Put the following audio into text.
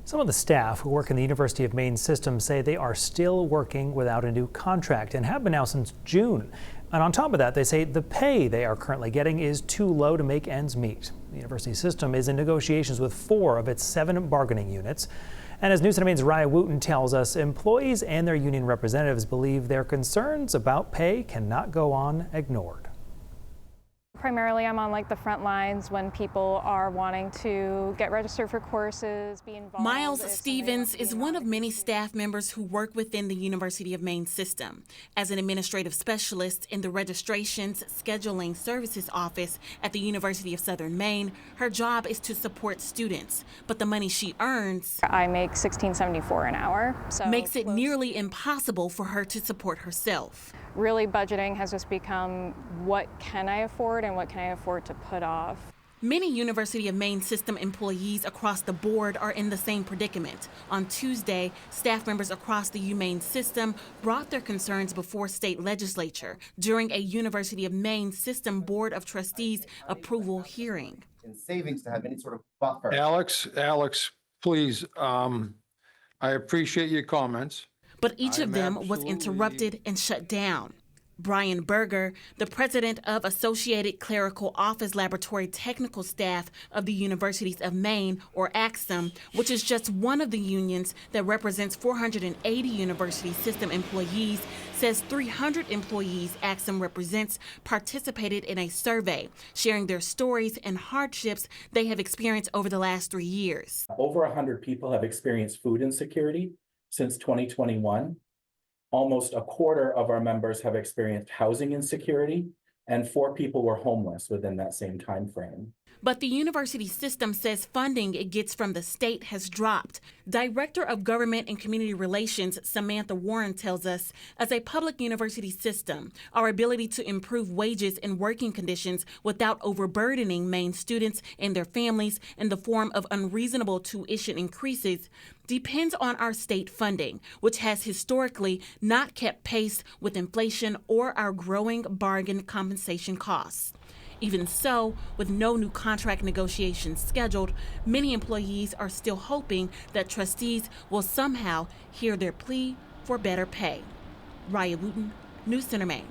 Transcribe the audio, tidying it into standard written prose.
Some of the staff who work in the University of Maine System say they are still working without a new contract and have been now since June. And on top of that, they say the pay they are currently getting is too low to make ends meet. The university system is in negotiations with 4 of its 7 bargaining units. And as News Center Maine's Raya Wooten tells us, employees and their union representatives believe their concerns about pay cannot go on ignored. Primarily, I'm on the front lines when people are wanting to get registered for courses, be involved. Miles Stevens is one of many staff members who work within the University of Maine System. As an administrative specialist in the Registrations Scheduling Services Office at the University of Southern Maine, her job is to support students. But the money she earns, I make $16.74 an hour, so makes it nearly impossible for her to support herself. Really, budgeting has just become what can I afford and what can I afford to put off. Many University of Maine System employees across the board are in the same predicament. On Tuesday, staff members across the UMaine system brought their concerns before state legislature during a University of Maine System Board of Trustees approval hearing. In savings to have any sort of buffer. Alex, please, I appreciate your comments. But each of them was interrupted and shut down. Brian Berger, the president of Associated Clerical Office Laboratory Technical Staff of the Universities of Maine, or ACSM, which is just one of the unions that represents 480 university system employees, says 300 employees ACSM represents participated in a survey, sharing their stories and hardships they have experienced over the last 3 years. Over 100 people have experienced food insecurity since 2021. Almost a quarter of our members have experienced housing insecurity, and 4 people were homeless within that same time frame. But the university system says funding it gets from the state has dropped. Director of Government and Community Relations Samantha Warren tells us, as a public university system, our ability to improve wages and working conditions without overburdening Maine students and their families in the form of unreasonable tuition increases depends on our state funding, which has historically not kept pace with inflation or our growing bargain compensation costs. Even so, with no new contract negotiations scheduled, many employees are still hoping that trustees will somehow hear their plea for better pay. Raya Wooten, News Center Maine.